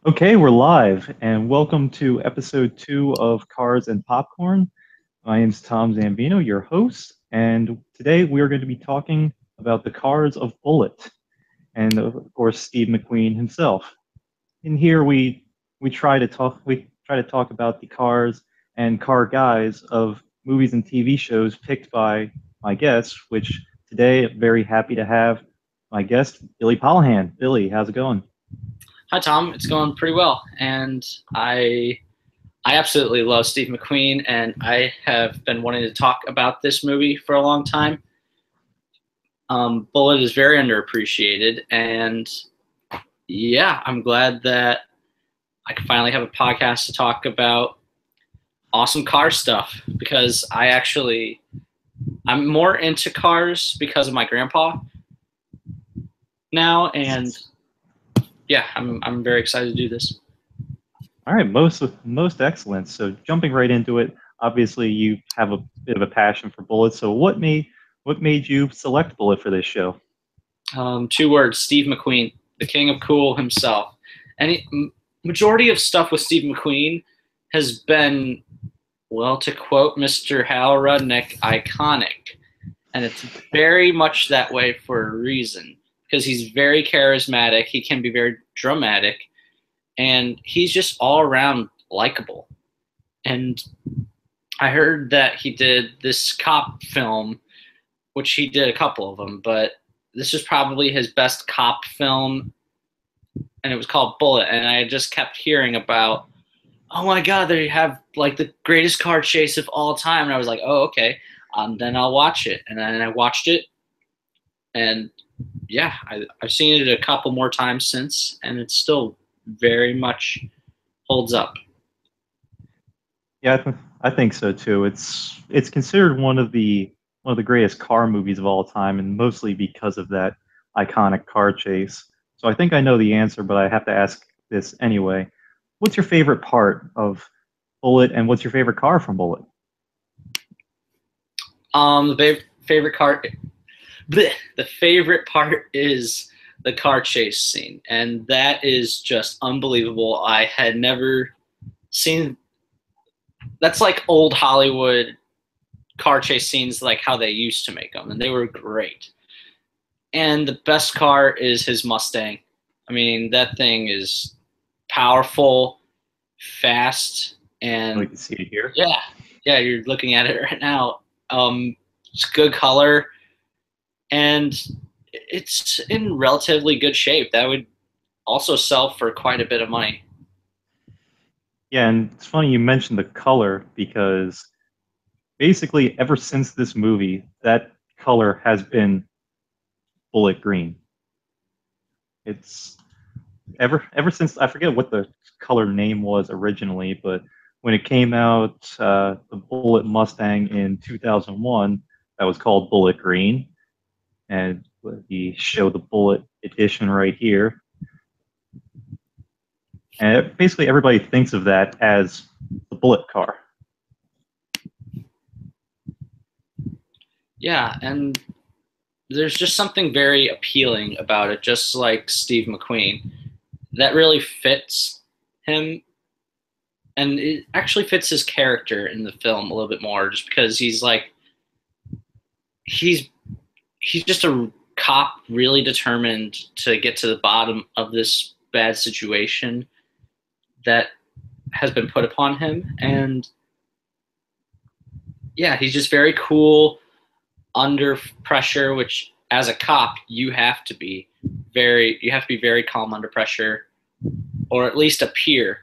Okay, we're live, and welcome to episode 2 of Cars and Popcorn. My name's Tom Zambeno, your host, and today we are going to be talking about the cars of Bullitt, and of course Steve McQueen himself. In here, we try to talk about the cars and car guys of movies and TV shows picked by my guests. Which today I'm very happy to have my guest Billy Pollihan. Billy, how's it going? Hi, Tom. It's going pretty well, and I absolutely love Steve McQueen, and I have been wanting to talk about this movie for a long time. Bullitt is very underappreciated, and yeah, I'm glad that I can finally have a podcast to talk about awesome car stuff because I'm more into cars because of my grandpa now, and yeah, I'm very excited to do this. All right, most excellent. So jumping right into it, obviously you have a bit of a passion for Bullitt. So what made you select Bullitt for this show? Two words: Steve McQueen, the king of cool himself. Majority of stuff with Steve McQueen has been, well, to quote Mr. Hal Rudnick, iconic. And it's very much that way for a reason because he's very charismatic. He can be very dramatic, and he's just all around likable. And I heard that he did this cop film, which he did a couple of them, but this was probably his best cop film, and it was called Bullitt. And I just kept hearing about, oh my God, they have like the greatest car chase of all time. And I was like, oh, okay, then I'll watch it. And then I watched it, and yeah, I've seen it a couple more times since, and it still very much holds up. Yeah, I think so too. It's considered one of the greatest car movies of all time, and mostly because of that iconic car chase. So I think I know the answer, but I have to ask this anyway. What's your favorite part of Bullitt, and what's your favorite car from Bullitt? The favorite car, bleh, the favorite part is the car chase scene, and that is just unbelievable. I had never seen. That's like old Hollywood car chase scenes, like how they used to make them, and they were great. And the best car is his Mustang. I mean, that thing is powerful, fast, We and can see it here. yeah, yeah, you're looking at it right now. It's good color, and it's in relatively good shape. That would also sell for quite a bit of money. Yeah, and it's funny you mentioned the color because basically ever since this movie, that color has been Bullitt green. It's ever since I forget what the color name was originally, but when it came out, the Bullitt Mustang in 2001, that was called Bullitt Green, and we show the Bullitt edition right here. And basically, everybody thinks of that as the Bullitt car. Yeah, and there's just something very appealing about it, just like Steve McQueen, that really fits him, and it actually fits his character in the film a little bit more, just because he's he's just a cop really determined to get to the bottom of this bad situation that has been put upon him. And yeah, he's just very cool under pressure, which as a cop you have to be very calm under pressure, or at least appear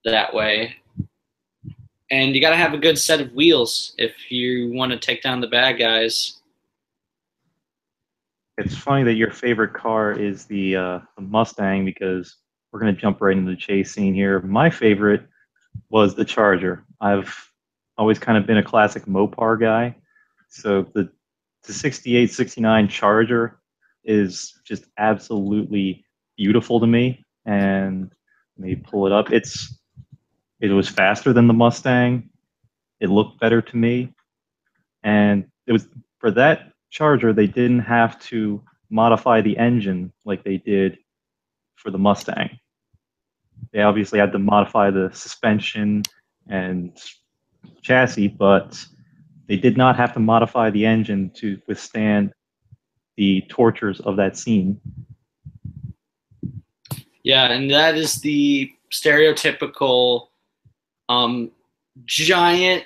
that way. And you got to have a good set of wheels if you want to take down the bad guys. It's funny that your favorite car is the Mustang because we're going to jump right into the chase scene here. My favorite was the Charger. I've always kind of been a classic Mopar guy, so the 68, 69 Charger is just absolutely beautiful to me. And let me pull it up. It was faster than the Mustang. It looked better to me, and it was for that Charger they didn't have to modify the engine like they did for the Mustang. They obviously had to modify the suspension and chassis, but they did not have to modify the engine to withstand the tortures of that scene. Yeah, and that is the stereotypical giant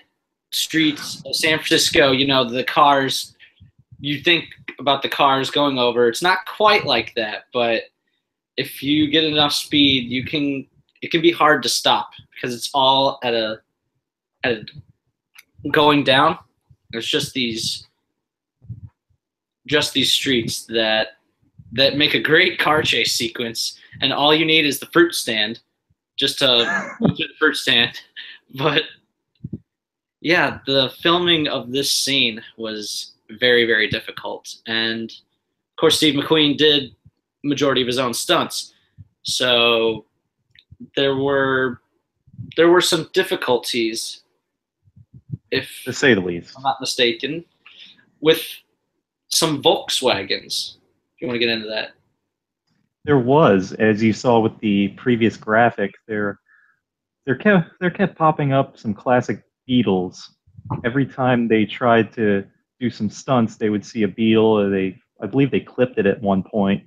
streets of San Francisco. You know, the cars, you think about the cars going over. It's not quite like that, but if you get enough speed, it can be hard to stop because it's all at a going down. There's just these streets that make a great car chase sequence, and all you need is the fruit stand just to go to the fruit stand. But yeah, the filming of this scene was very, very difficult. And of course, Steve McQueen did majority of his own stunts. So there were some difficulties, if To say the least. I'm not mistaken, with some Volkswagens. If you want to get into that. There was, as you saw with the previous graphic, there kept popping up some classic Beetles. Every time they tried to do some stunts, they would see a Beetle, or I believe they clipped it at one point,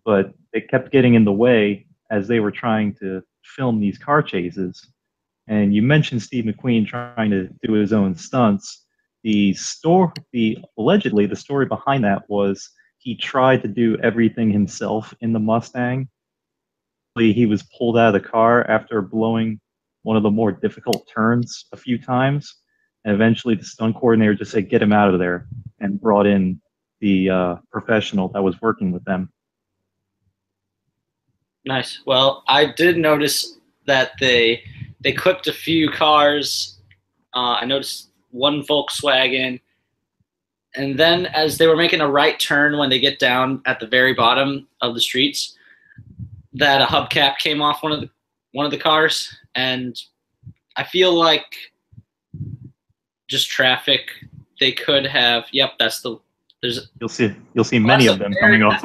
but they kept getting in the way as they were trying to film these car chases. And you mentioned Steve McQueen trying to do his own stunts. Allegedly the story behind that was he tried to do everything himself in the Mustang. He was pulled out of the car after blowing one of the more difficult turns a few times, and eventually the stunt coordinator just said, "Get him out of there," and brought in the professional that was working with them. Nice. Well, I did notice that they clipped a few cars. I noticed one Volkswagen, and then as they were making a right turn when they get down at the very bottom of the streets, that a hubcap came off one of the cars, and I feel like just traffic. They could have. Yep, You'll see many of them coming off.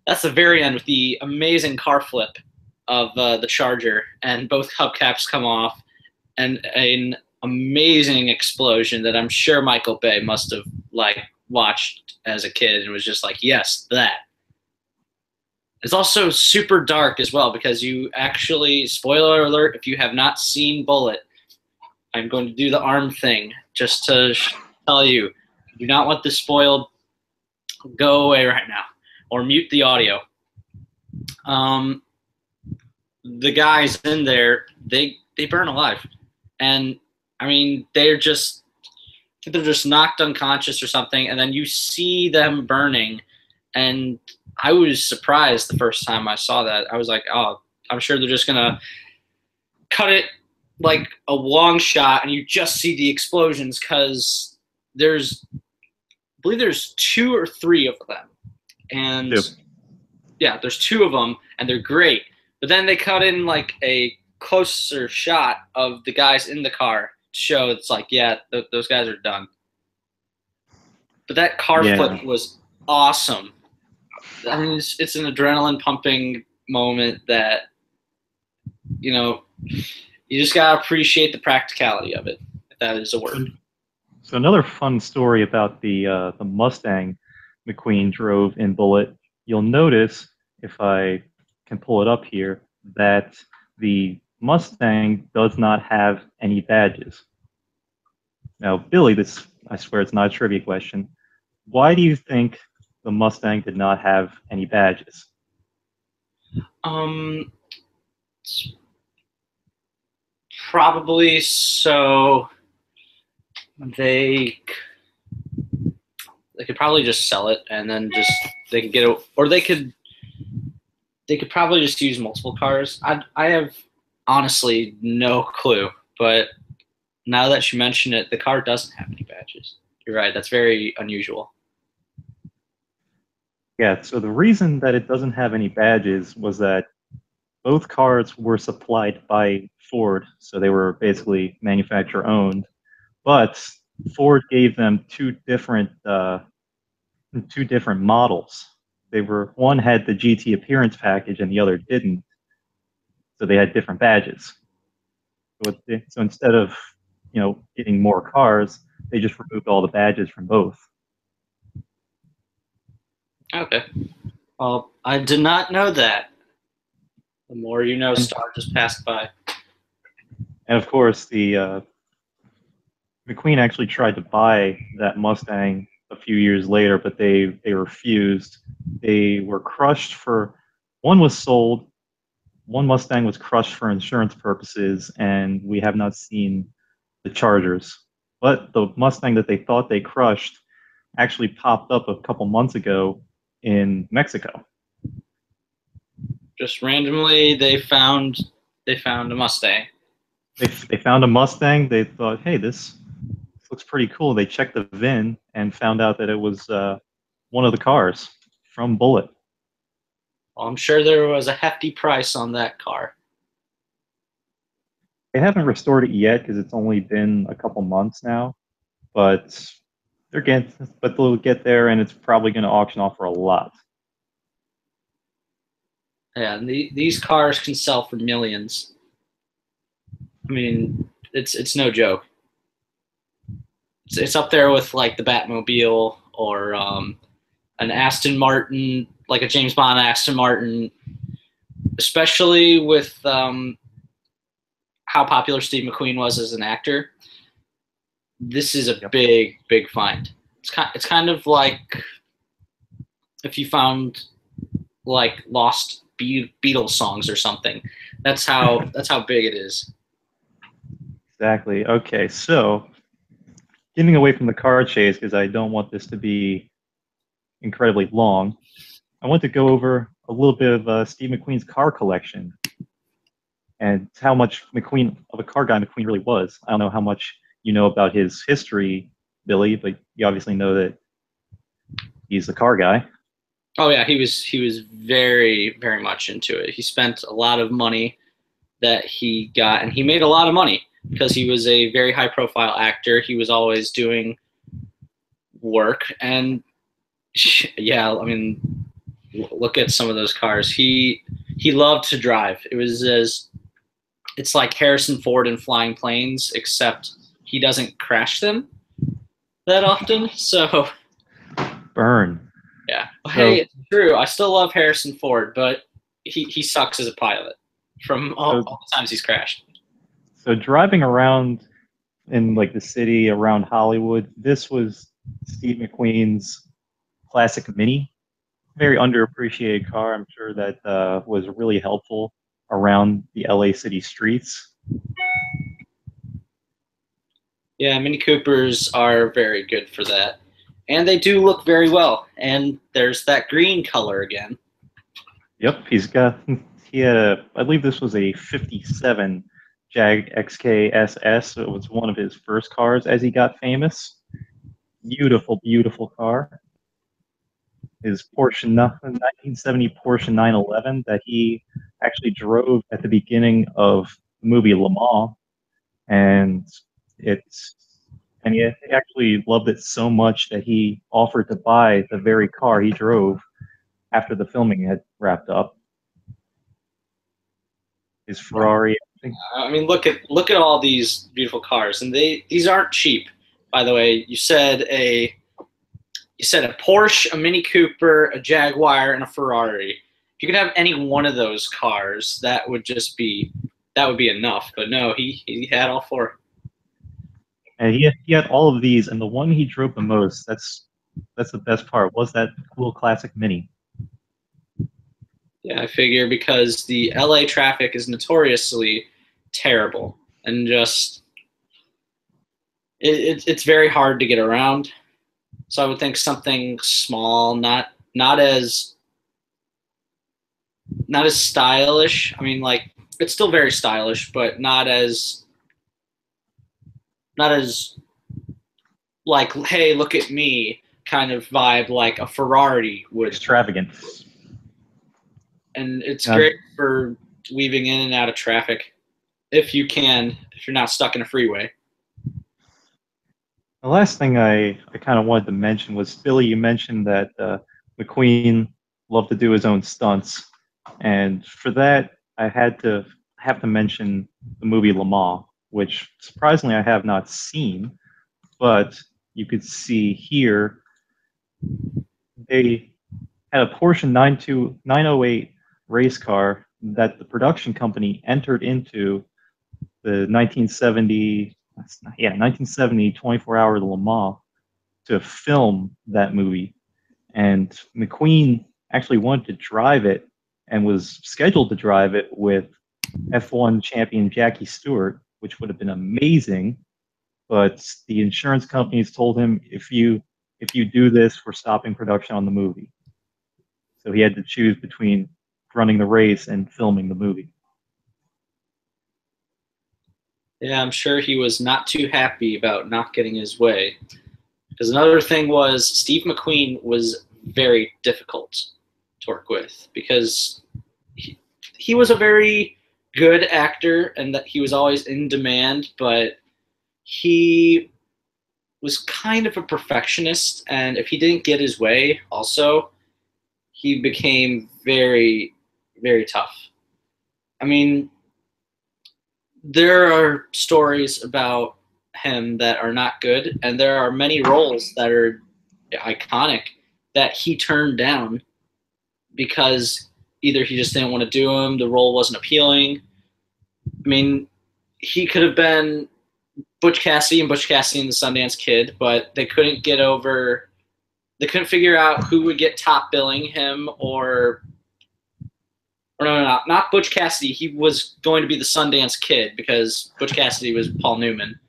That's the very end with the amazing car flip of the Charger, and both hubcaps come off, and an amazing explosion that I'm sure Michael Bay must have watched as a kid and was just like, yes, that. It's also super dark as well because you actually, spoiler alert, if you have not seen Bullitt, I'm going to do the arm thing just to tell you, if you do not want this spoiled, go away right now or mute the audio. The guys in there, they burn alive. And I mean, they're just knocked unconscious or something, and then you see them burning. And I was surprised the first time I saw that. I was like, oh, I'm sure they're just gonna cut it like a long shot and you just see the explosions, because I believe there's 2 or 3 of them. And Yep. yeah, there's 2 of them and they're great. But then they cut in like a closer shot of the guys in the car to show it's like, yeah, those guys are done. But that car flip was awesome. I mean, it's an adrenaline pumping moment that, you know, you just gotta appreciate the practicality of it, if that is a word. So another fun story about the Mustang McQueen drove in Bullitt. You'll notice, if I can pull it up here, that the Mustang does not have any badges. Now, Billy, I swear it's not a trivia question. Why do you think the Mustang did not have any badges? Probably so they could probably just sell it and then they could get it, or they could probably just use multiple cars. I have honestly no clue, but now that you mention it, the car doesn't have any badges. You're right, that's very unusual. Yeah, so the reason that it doesn't have any badges was that both cars were supplied by Ford, so they were basically manufacturer owned. But Ford gave them two different models. One had the GT appearance package and the other didn't. so they had different badges. So instead of getting more cars, they just removed all the badges from both. Okay. Well, I did not know that. The more you know, Star just passed by. And of course, the McQueen actually tried to buy that Mustang a few years later, but they refused. They were crushed for one was sold, one Mustang was crushed for insurance purposes, and we have not seen the Chargers. But the Mustang that they thought they crushed actually popped up a couple months ago in Mexico. Just randomly, they found a Mustang. They found a Mustang. They thought, hey, this looks pretty cool. They checked the VIN and found out that it was one of the cars from Bullitt. Well, I'm sure there was a hefty price on that car. They haven't restored it yet because it's only been a couple months now, but they'll get there, and it's probably going to auction off for a lot. Yeah, and these cars can sell for millions. I mean, it's no joke. It's up there with like the Batmobile or an Aston Martin, like a James Bond Aston Martin, especially with how popular Steve McQueen was as an actor. This is a big find. It's kind of like if you found like lost Beatles songs or something. That's how big it is. Exactly. Okay, so getting away from the car chase because I don't want this to be incredibly long, I want to go over a little bit of Steve McQueen's car collection and how much of a car guy McQueen really was. I don't know how much you know about his history, Billy, but you obviously know that he's the car guy. Oh yeah, he was very much into it. He spent a lot of money that he got, and he made a lot of money because he was a very high profile actor. He was always doing work, and yeah, I mean, look at some of those cars. He loved to drive. It's like Harrison Ford in Flying Planes, except he doesn't crash them that often. So Burn. yeah. Hey, it's true. I still love Harrison Ford, but he sucks as a pilot from all the times he's crashed. So driving around in like the city around Hollywood, this was Steve McQueen's classic Mini. Very underappreciated car. I'm sure that was really helpful around the LA city streets. Yeah, Mini Coopers are very good for that. And they do look very well. And there's that green color again. Yep, he had I believe this was a 57 Jag XK-SS. It was one of his first cars as he got famous. Beautiful car. His 1970 Porsche 911 that he actually drove at the beginning of the movie Le Mans. And he actually loved it so much that he offered to buy the very car he drove after the filming had wrapped up. His Ferrari. I mean, look at all these beautiful cars, and these aren't cheap. By the way, you said a Porsche, a Mini Cooper, a Jaguar, and a Ferrari. If you could have any one of those cars, that would be enough. But no, he had all four. And he had all of these, and the one he drove the most, that's the best part, was that cool classic Mini. Yeah, I figure because the LA traffic is notoriously terrible, and just it's very hard to get around. So I would think something small, not as stylish. I mean, like, it's still very stylish, but not as like, hey, look at me kind of vibe like a Ferrari would. Extravagant. And it's great for weaving in and out of traffic if you're not stuck in a freeway. The last thing I kind of wanted to mention was, Billy, you mentioned that McQueen loved to do his own stunts. And for that, I had to have to mention the movie Le Mans, which surprisingly I have not seen, but you could see here they had a Porsche 908 race car that the production company entered into the 1970 24-hour Le Mans to film that movie. And McQueen actually wanted to drive it and was scheduled to drive it with F1 champion Jackie Stewart, which would have been amazing. But the insurance companies told him, if you do this, we're stopping production on the movie. So he had to choose between running the race and filming the movie. Yeah, I'm sure he was not too happy about not getting his way. Because another thing was Steve McQueen was very difficult to work with because he was a very good actor and that he was always in demand, but he was kind of a perfectionist, and if he didn't get his way also, he became very, very tough. I mean, there are stories about him that are not good, and there are many roles that are iconic that he turned down because either he just didn't want to do them, the role wasn't appealing. I mean, he could have been Butch Cassidy and Butch Cassidy and the Sundance Kid, but they couldn't figure out who would get top billing him or no, not Butch Cassidy. He was going to be the Sundance Kid because Butch Cassidy was Paul Newman,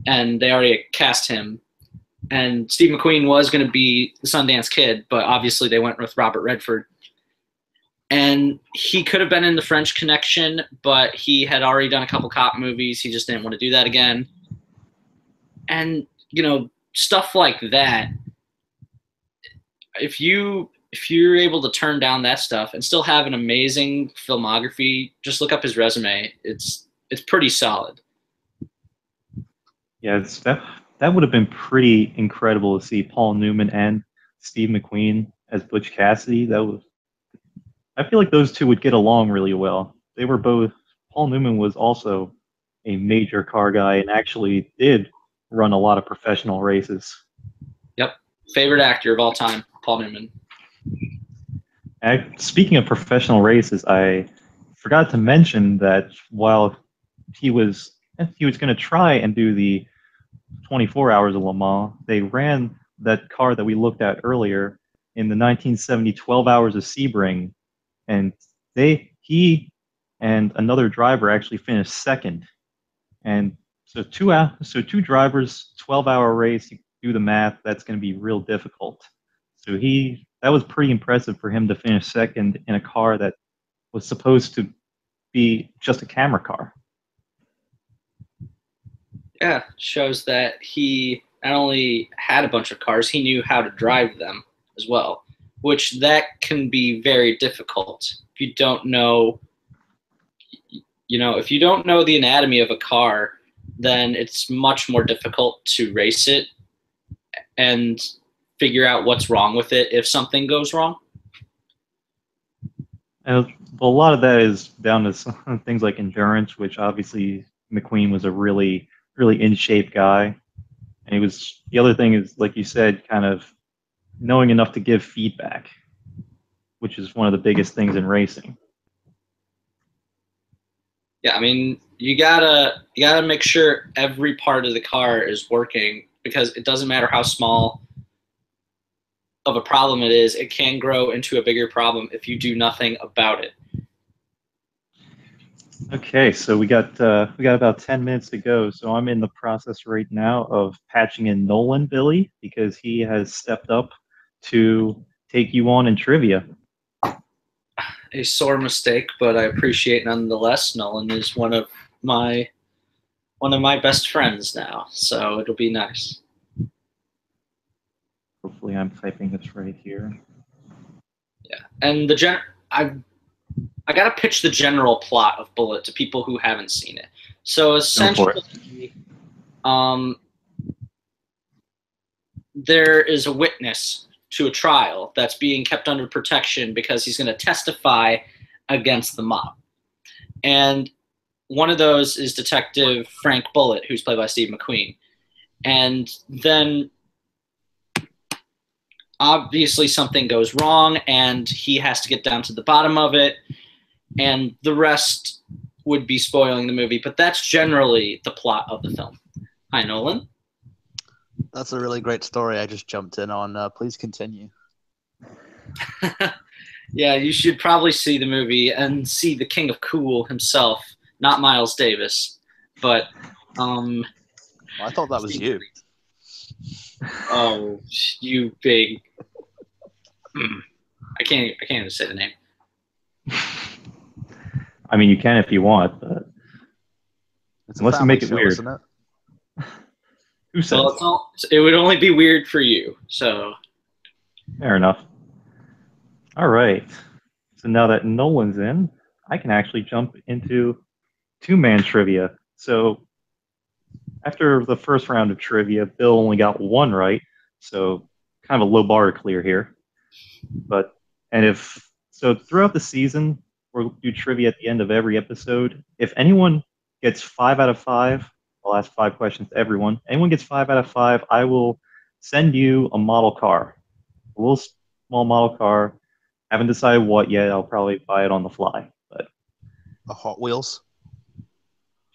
and they already cast him. And Steve McQueen was going to be the Sundance Kid, but obviously they went with Robert Redford. And he could have been in The French Connection, but he had already done a couple cop movies. He just didn't want to do that again. And, stuff like that. If you're able to turn down that stuff and still have an amazing filmography, just look up his resume. It's pretty solid. Yeah, that would have been pretty incredible to see Paul Newman and Steve McQueen as Butch Cassidy. I feel like those two would get along really well. They were both. Paul Newman was also a major car guy and actually did run a lot of professional races. Yep. Favorite actor of all time, Paul Newman. Speaking of professional races, I forgot to mention that while he was going to try and do the 24 hours of Le Mans, they ran that car that we looked at earlier in the 1970 12 hours of Sebring, and he and another driver actually finished second. And so two drivers, 12-hour race, you do the math, that's going to be real difficult. So that was pretty impressive for him to finish second in a car that was supposed to be just a camera car. Yeah, shows that he not only had a bunch of cars, he knew how to drive them as well, which that can be very difficult if you don't know, if you don't know the anatomy of a car, then it's much more difficult to race it and figure out what's wrong with it if something goes wrong. And a lot of that is down to things like endurance, which obviously McQueen was a really, really in shape guy. And the other thing is, like you said, kind of knowing enough to give feedback, which is one of the biggest things in racing. Yeah, I mean, you gotta make sure every part of the car is working, because it doesn't matter how small of a problem it is, it can grow into a bigger problem if you do nothing about it. Okay, so we got about 10 minutes to go. So I'm in the process right now of patching in Nolan Billy because he has stepped up to take you on in trivia. A sore mistake, but I appreciate nonetheless. Nolan is one of my best friends now, so it'll be nice. Hopefully, I'm typing this right here. Yeah, and I gotta pitch the general plot of Bullitt to people who haven't seen it. So essentially, there is a witness to a trial that's being kept under protection because he's going to testify against the mob. And one of those is Detective Frank Bullitt, who's played by Steve McQueen. And then obviously something goes wrong and he has to get down to the bottom of it, and the rest would be spoiling the movie, but that's generally the plot of the film. Hi, Nolan. That's a really great story I just jumped in on. Please continue. Yeah, you should probably see the movie and see the King of Cool himself, not Miles Davis, but I thought that was you. Oh, you big. I can't even say the name. I mean, you can if you want, but It's unless you make it show, weird. isn't it? Who says? Well, it would only be weird for you, so. Fair enough. All right. So now that Nolan's in, I can actually jump into two-man trivia. So after the first round of trivia, Bill only got one right, so kind of a low bar to clear here. So throughout the season, we'll do trivia at the end of every episode. If anyone gets 5 out of 5, I'll ask 5 questions to everyone. Anyone gets 5 out of 5, I will send you a model car, a little small model car. Haven't decided what yet. I'll probably buy it on the fly, but A Hot Wheels.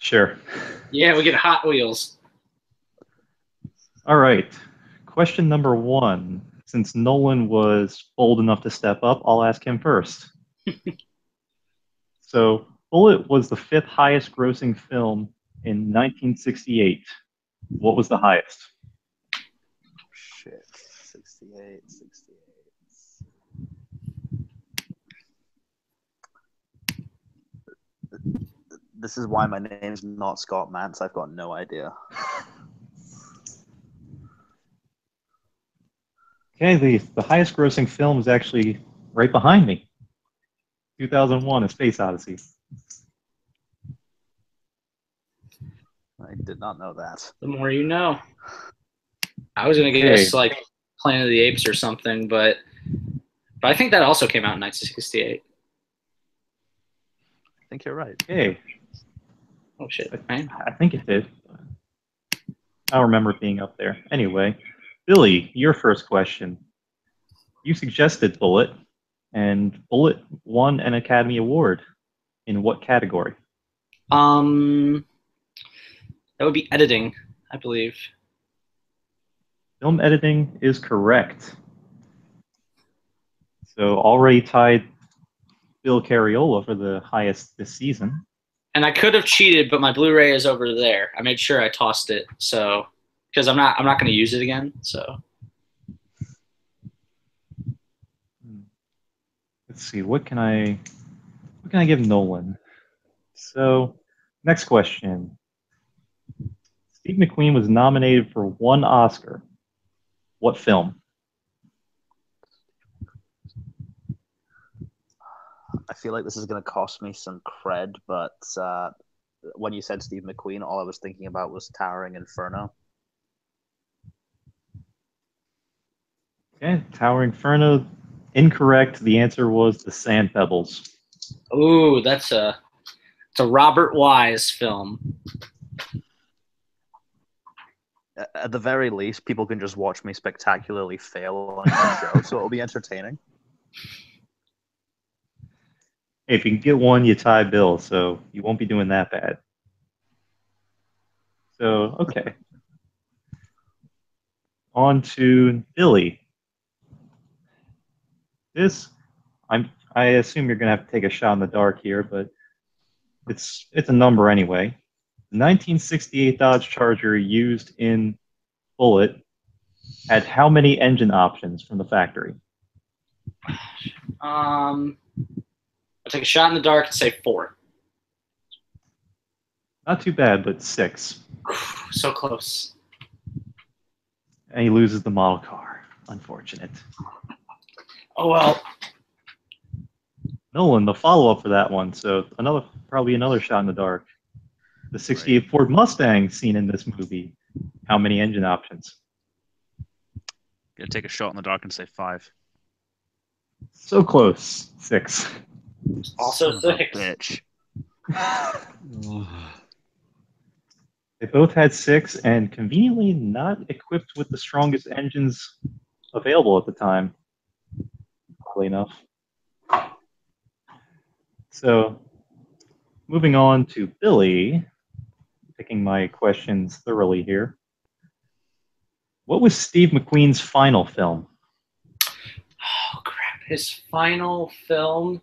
sure. Yeah, we get Hot Wheels. All right. Question number 1. Since Nolan was bold enough to step up, I'll ask him first. So, Bullitt was the 5th highest grossing film in 1968. What was the highest? Shit. 68. This is why my name's not Scott Mance. I've got no idea. Okay, the highest grossing film is actually right behind me. 2001, A Space Odyssey. I did not know that. The more you know. I was going to guess like Planet of the Apes or something, but I think that also came out in 1968. I think you're right. Okay. Oh, shit. I think it did. I don't remember it being up there. Anyway, Billy, your first question. You suggested Bullitt, and Bullitt won an Academy Award. In what category? That would be editing, I believe. Film editing is correct. So already tied Bill Carriola for the highest this season. And I could have cheated, but my Blu-ray is over there. I made sure I tossed it, so because I'm not going to use it again. So let's see, what can I give Nolan? So next question. Steve McQueen was nominated for 1 Oscar. What film? I feel like this is going to cost me some cred, but when you said Steve McQueen, all I was thinking about was Towering Inferno. Okay, Towering Inferno, incorrect. The answer was The Sand Pebbles. ooh, it's a Robert Wise film. At the very least, people can just watch me spectacularly fail on the show, so it'll be entertaining. Hey, if you can get 1, you tie Bill, so you won't be doing that bad. So, okay. On to Billy. I assume you're gonna have to take a shot in the dark here, but it's a number anyway. The 1968 Dodge Charger used in Bullitt had how many engine options from the factory? I'll take a shot in the dark and say 4. Not too bad, but 6. So close. And he loses the model car. Unfortunate. Oh well. Nolan, the follow-up for that one. So probably another shot in the dark. The 68 Ford Mustang seen in this movie. How many engine options? Gonna take a shot in the dark and say 5. So close. 6. Also Son of a 6. bitch. They both had 6 and conveniently not equipped with the strongest engines available at the time, oddly enough. So, moving on to Billy, picking my questions thoroughly here. What was Steve McQueen's final film? Oh crap! His final film.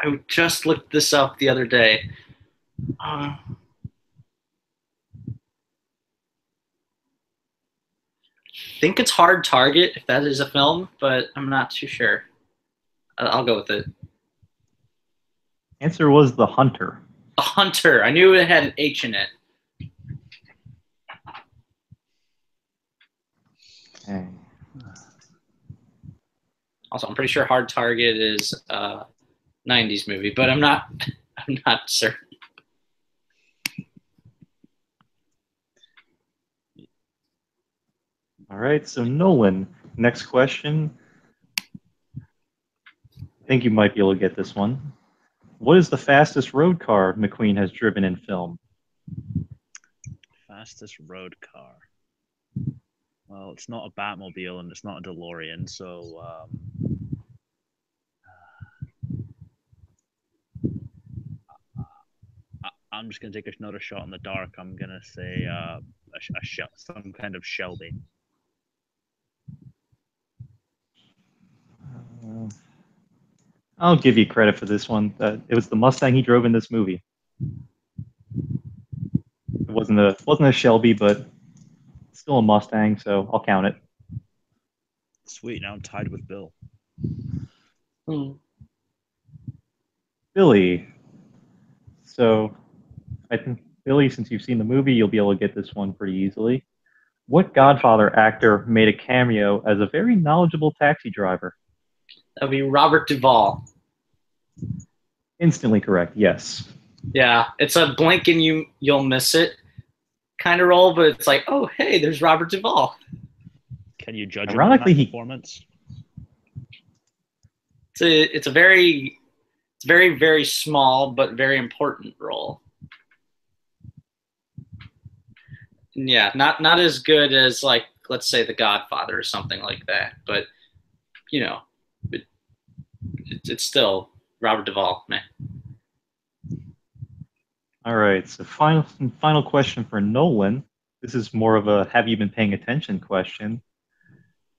I just looked this up the other day. I think it's Hard Target, if that is a film, but I'm not too sure. I'll go with it. Answer was The Hunter. The Hunter. I knew it had an H in it. Okay. Also, I'm pretty sure Hard Target is a 90s movie, but I'm not certain. All right, so Nolan, next question. I think you might be able to get this one. What is the fastest road car McQueen has driven in film? Fastest road car. Well, it's not a Batmobile and it's not a DeLorean, so I'm just gonna take another shot in the dark. I'm gonna say some kind of Shelby. I'll give you credit for this one. It was the Mustang he drove in this movie. It wasn't a Shelby, but still a Mustang, so I'll count it. Sweet, now I'm tied with Bill. Billy. So I think, Billy, since you've seen the movie, you'll be able to get this one pretty easily. What Godfather actor made a cameo as a very knowledgeable taxi driver? That would be Robert Duvall. Instantly correct, yes. Yeah, it's a blink and you'll miss it kind of role, but it's like, oh, hey, there's Robert Duvall. Can you judge Ironically, him on that performance? It's very, very small but very important role. Yeah, not as good as, like, let's say The Godfather or something like that, but you know, it's still Robert Duvall, man. All right, so final question for Nolan. This is more of a have you been paying attention question.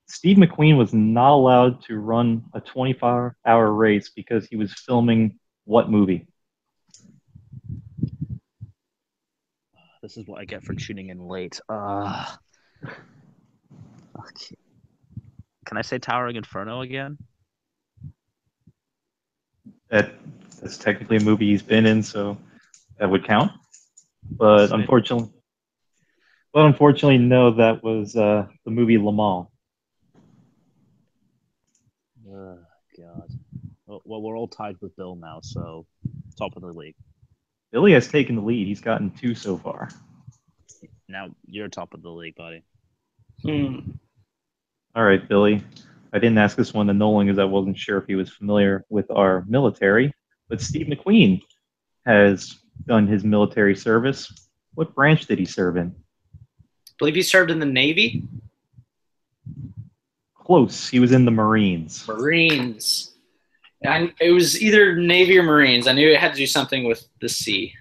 Steve McQueen was not allowed to run a 24-hour race because he was filming what movie? This is what I get for tuning in late. Okay. Can I say Towering Inferno again? That's technically a movie he's been in, so that would count. But unfortunately, no, that was the movie Le Mans. God. Well, we're all tied with Bill now, so top of the league. Billy has taken the lead. He's gotten 2 so far. Now you're top of the league, buddy. All right, Billy. I didn't ask this one to Nolan because I wasn't sure if he was familiar with our military, but Steve McQueen has done his military service. What branch did he serve in? I believe he served in the Navy. Close. He was in the Marines. Marines. And it was either Navy or Marines. I knew it had to do something with the sea.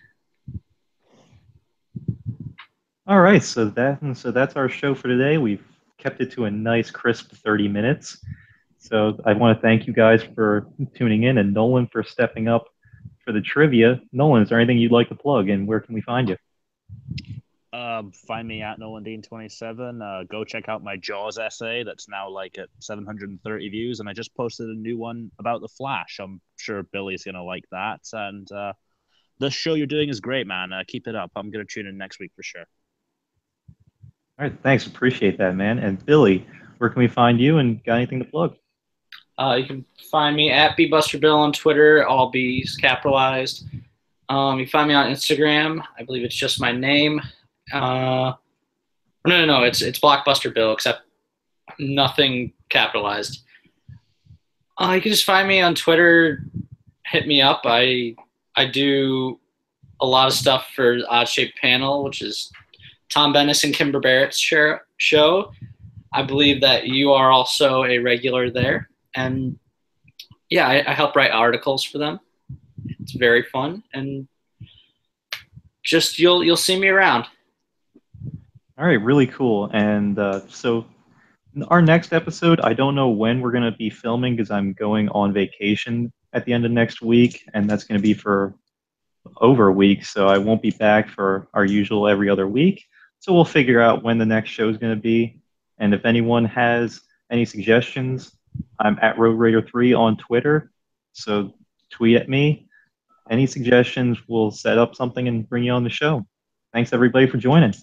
All right, so that's our show for today. We've kept it to a nice, crisp 30 minutes. So I want to thank you guys for tuning in and Nolan for stepping up for the trivia. Nolan, is there anything you'd like to plug, and where can we find you? Find me at NolanDean27. Go check out my Jaws essay that's now like at 730 views, and I just posted a new one about the Flash. I'm sure Billy's gonna like that, and the show you're doing is great, man. Keep it up. I'm gonna tune in next week for sure. All right, thanks. Appreciate that, man. And Billy, where can we find you, and got anything to plug? You can find me at BBusterBill on Twitter, all B's capitalized. You can find me on Instagram. I believe it's just my name. No, it's Blockbuster Bill, except nothing capitalized. You can just find me on Twitter. Hit me up. I do a lot of stuff for Odd Shaped Panel, which is Tom Bennis and Kimber Barrett's show. I believe that you are also a regular there, and yeah, I help write articles for them. It's very fun, and just you'll see me around. All right, really cool. And so our next episode, I don't know when we're going to be filming because I'm going on vacation at the end of next week, and that's going to be for over a week. So I won't be back for our usual every other week. So we'll figure out when the next show is going to be. And if anyone has any suggestions, I'm at Road Raider 3 on Twitter. So tweet at me. Any suggestions, we'll set up something and bring you on the show. Thanks everybody for joining.